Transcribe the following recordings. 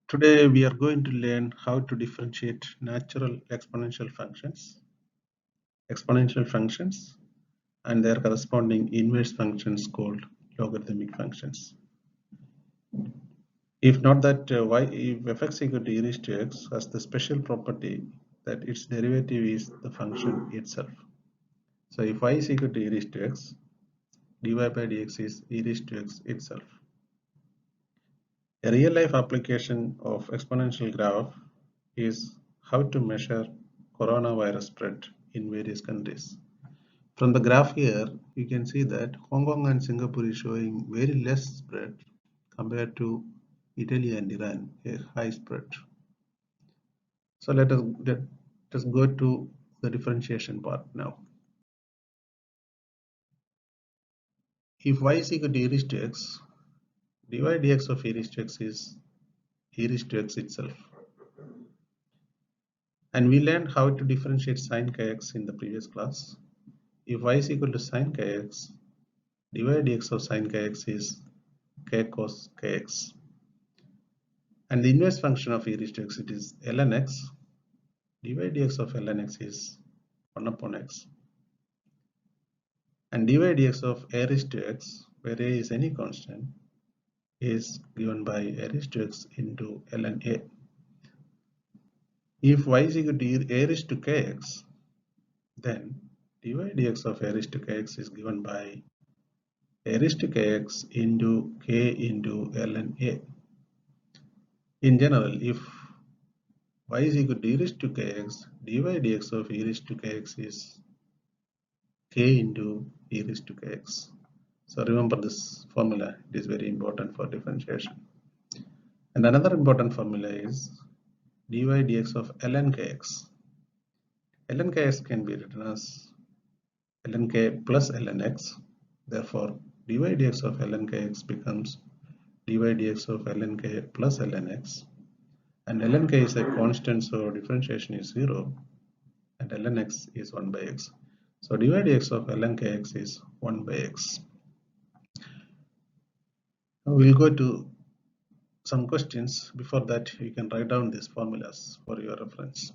Today we are going to learn how to differentiate natural exponential functions and their corresponding inverse functions called logarithmic functions. If not that if fx equal to e raised to x has the special property that its derivative is the function itself. So if y is equal to e raised to x, dy by dx is e raised to x itself. A real-life application of exponential graph is how to measure coronavirus spread in various countries. From the graph here, you can see that Hong Kong and Singapore is showing very less spread compared to Italy and Iran, a high spread. So let us go to the differentiation part now. If y is equal to e raised to x, dy dx of e raised to x is e raised to x itself. And we learned how to differentiate sin kx in the previous class. If y is equal to sin kx, dy dx of sin kx is k cos kx. And the inverse function of e raised to x, it is ln x. Dy dx of ln x is 1 upon x. And dy dx of a raised to x, where a is any constant, is given by a raised to x into ln a. If y is equal to a raised to kx, then dy dx of a raised to kx is given by a raised to kx into k into ln a. In general, if y is equal to e raised to kx, dy dx of e raised to kx is k into e raised to kx. So remember this formula, it is very important for differentiation. And another important formula is dy dx of ln kx. Ln kx can be written as ln k plus ln x. Therefore, dy dx of ln kx becomes dy dx of ln k plus ln x. And ln k is a constant, so differentiation is 0. And ln x is 1 by x. So dy dx of ln kx is 1 by x. Now we'll go to some questions. Before that, you can write down these formulas for your reference.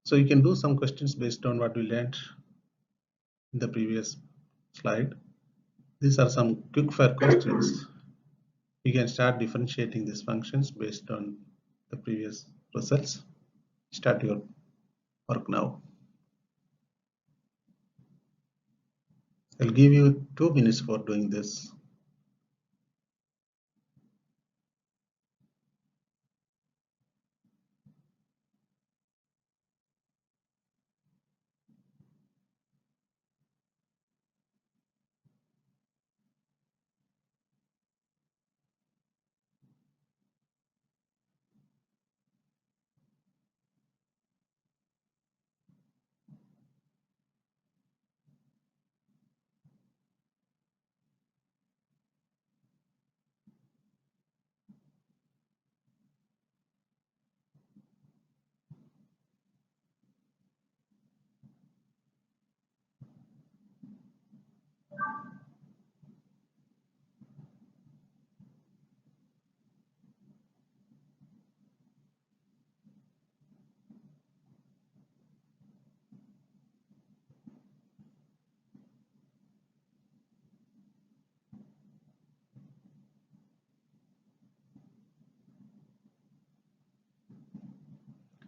So you can do some questions based on what we learned in the previous slide. These are some quick fire questions. You can start differentiating these functions based on the previous results. Start your work now. I'll give you 2 minutes for doing this.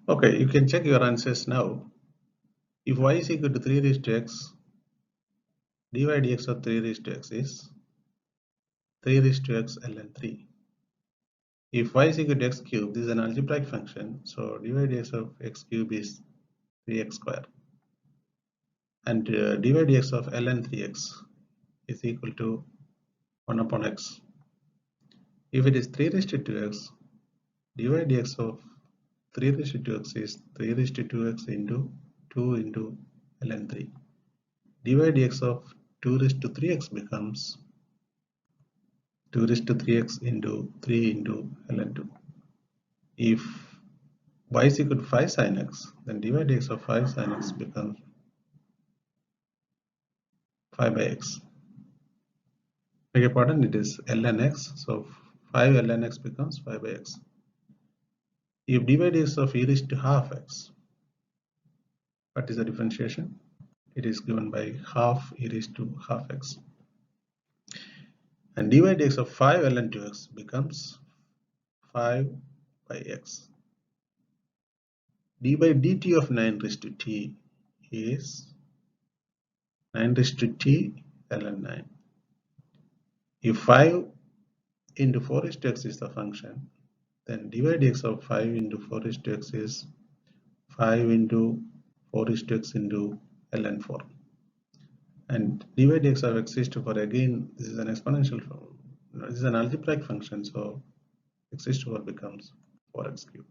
Okay, you can check your answers now. If y is equal to 3 raised to x, dy dx of 3 raised to x is 3 raised to x ln 3. If y is equal to x cube, this is an algebraic function, so dy dx of x cube is 3x square. And dy dx of ln 3x is equal to 1 upon x. If it is 3 raised to 2x, dy dx of 3 raised to 2x is 3 raised to 2x into 2 into ln 3. dy dx of 2 raised to 3x becomes 2 raised to 3x into 3 into ln 2. If y is equal to 5 sin x, then dy dx of 5 sin x becomes 5 by x. Beg your pardon, it is ln x, so 5 ln x becomes 5 by x. If dy dx of e raised to half x, what is the differentiation? It is given by half e raised to half x. And dy dx of 5 ln 2x becomes 5 by x. D by dt of 9 raised to t is 9 raised to t ln 9. If 5 into 4 raised to x is the function, then dy dx of 5 into 4 raised to x is 5 into 4 raised to x into ln 4. And dy dx of x raised to 4, again, this is an exponential, this is an algebraic function, so x raised to 4 becomes 4x cubed.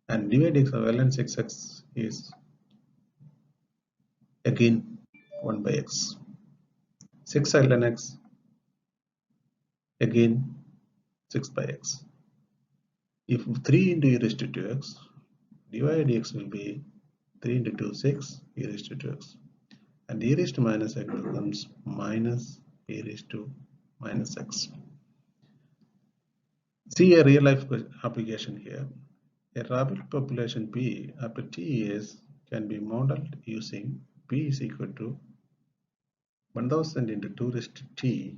And dy dx of ln 6x is again 1 by x. 6 ln x, again 6 by x. If 3 into e raised to 2x, dy dx will be 3 into 2, 6 e raised to 2x. And e raised to minus x becomes minus e raised to minus x. See a real life application here. A rabbit population P after t years can be modeled using P is equal to 1000 into 2 raised to t.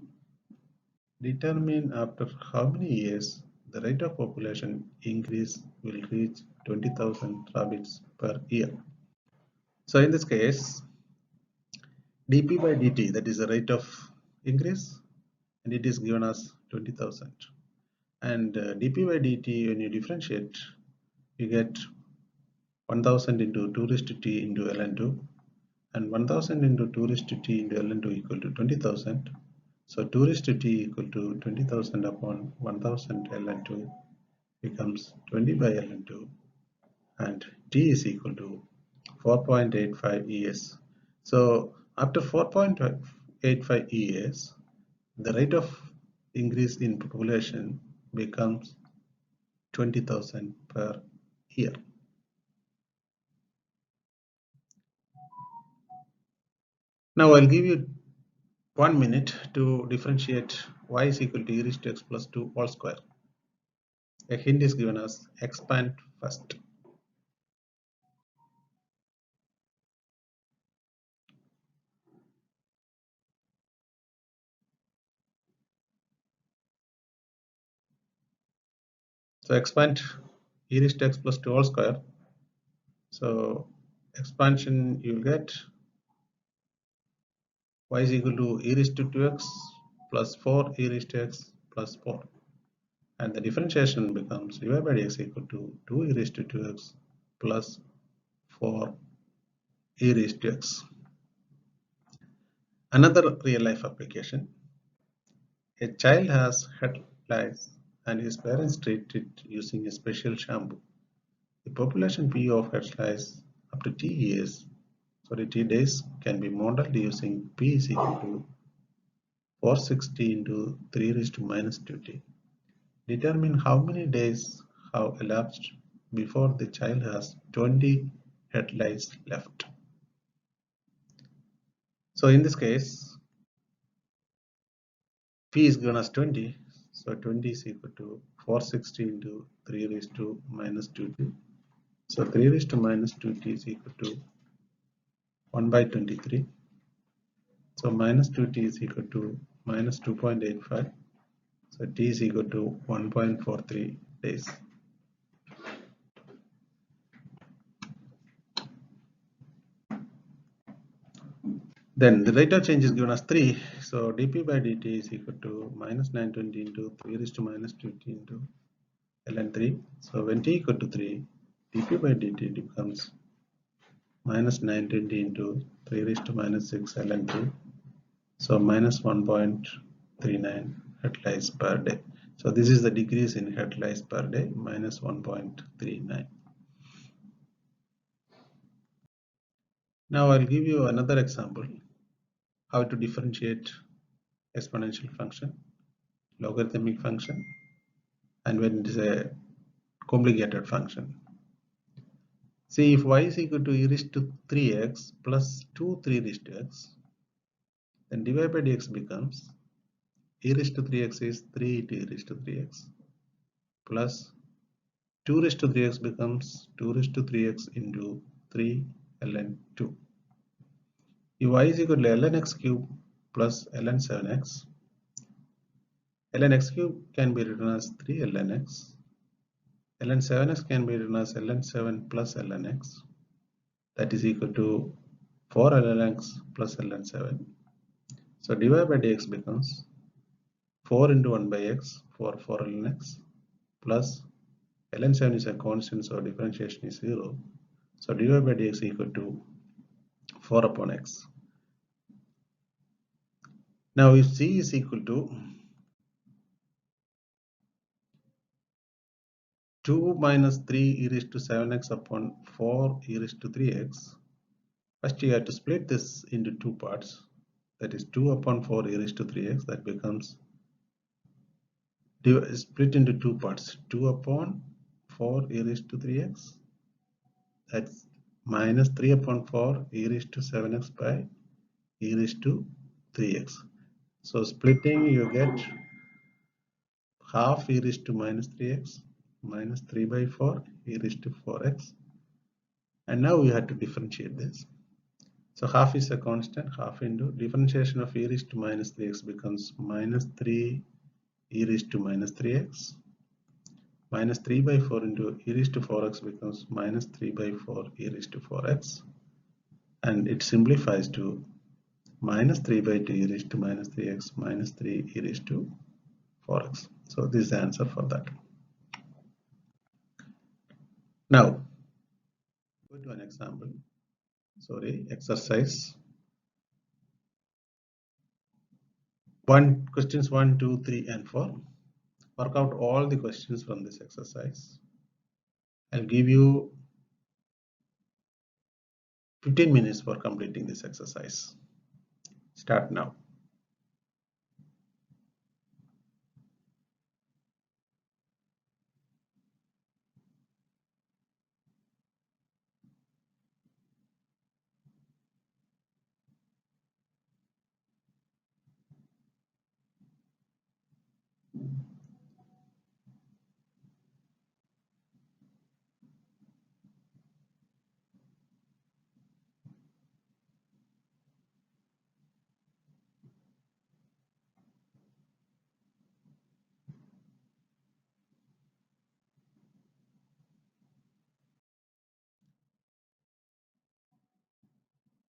Determine after how many years the rate of population increase will reach 20,000 rabbits per year. So in this case, dp by dt, that is the rate of increase, and it is given as 20,000. And dp by dt, when you differentiate, you get 1000 into 2 raised to t into ln 2, and 1000 into 2 raised to t into ln 2 equal to 20,000. So 2 raised to t equal to 20,000 upon 1000 ln 2 becomes 20 by ln 2, and t is equal to 4.85 ES. So after 4.85 ES, the rate of increase in population becomes 20,000 per year. Now I'll give you 1 minute to differentiate y is equal to e raised to x plus 2 all square. A hint is given as expand first. So expand e raised to x plus 2 all square. So expansion, you will get y is equal to e raised to 2x plus 4 e raised to x plus 4. And the differentiation becomes dy by dx equal to 2 e raised to 2x plus 4 e raised to x. Another real life application. A child has head lice and his parents treat it using a special shampoo. The population P of head lice up to t days can be modeled using P is equal to 460 into 3 raised to minus 2t. Determine how many days have elapsed before the child has 20 head lice left. So in this case, P is given as 20. So 20 is equal to 460 into 3 raised to minus 2t. So 3 raised to minus 2t is equal to 1 by 23. So minus 2t is equal to minus 2.85. So t is equal to 1.43 days. Then the rate of change is given as 3. So dp by dt is equal to minus 920 into 3 raised to minus 20 into ln 3. So when t equal to 3, dp by dt becomes minus 920 into 3 raised to minus 6 ln 3. So minus 1.39 head lice per day. So this is the decrease in head lice per day, minus 1.39. Now I'll give you another example, how to differentiate exponential function. logarithmic function and when it is a complicated function. See, if y is equal to e raised to 3x plus 2 3 raised to x, then dy by dx becomes e raised to 3x is 3 into e raised to 3x plus 2 raised to 3x becomes 2 raised to 3x into 3 ln 2. If y is equal to ln x cube plus ln 7x, ln x cube can be written as 3 ln x, ln 7x can be written as ln 7 plus ln x, that is equal to 4 ln x plus ln 7. So dy by dx becomes 4 into 1 by x for 4 ln x plus ln 7 is a constant, so differentiation is 0. So dy by dx equal to 4 upon x. Now if c is equal to 2 minus 3 e raised to 7x upon 4 e raised to 3x, first you have to split this into two parts, that is 2 upon 4 e raised to 3x, that becomes split into two parts, 2 upon 4 e raised to 3x, that's minus 3 upon 4 e raised to 7x by e raised to 3x. So splitting you get half e raised to minus 3x minus 3 by 4 e raised to 4x, and now we have to differentiate this. So half is a constant, half into differentiation of e raised to minus 3x becomes minus 3 e raised to minus 3x, minus 3 by 4 into e raised to 4x becomes minus 3 by 4 e raised to 4x, and it simplifies to minus 3 by 2 e raised to minus 3x minus 3 e raised to 4x. So this is the answer for that. Now go to an example, exercise 1, questions 1, 2, 3 and 4. Work out all the questions from this exercise. I'll give you 15 minutes for completing this exercise. Start now.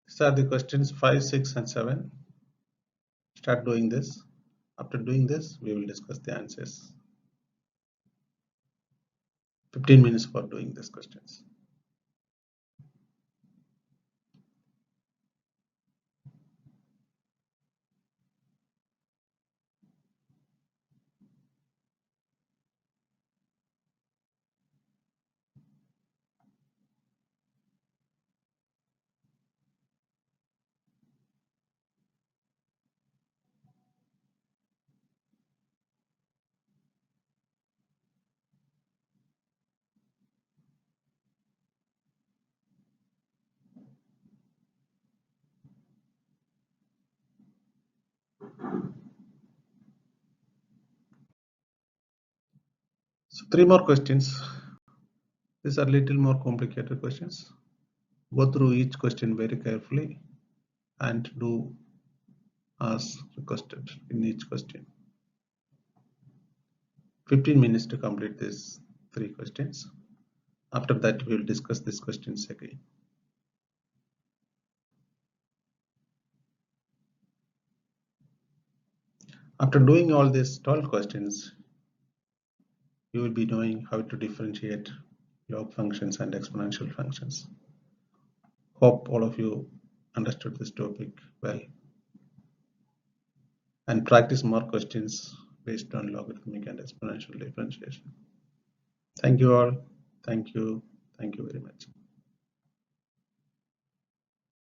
These are the questions 5, 6 and 7. Start doing this. After doing this, we will discuss the answers. 15 minutes for doing these questions. So 3 more questions. These are little more complicated questions. Go through each question very carefully and do as requested in each question. 15 minutes to complete these 3 questions. After that, we will discuss these questions again. After doing all these 12 questions, you will be knowing how to differentiate log functions and exponential functions. Hope all of you understood this topic well, and practice more questions based on logarithmic and exponential differentiation. Thank you all. Thank you. Thank you very much.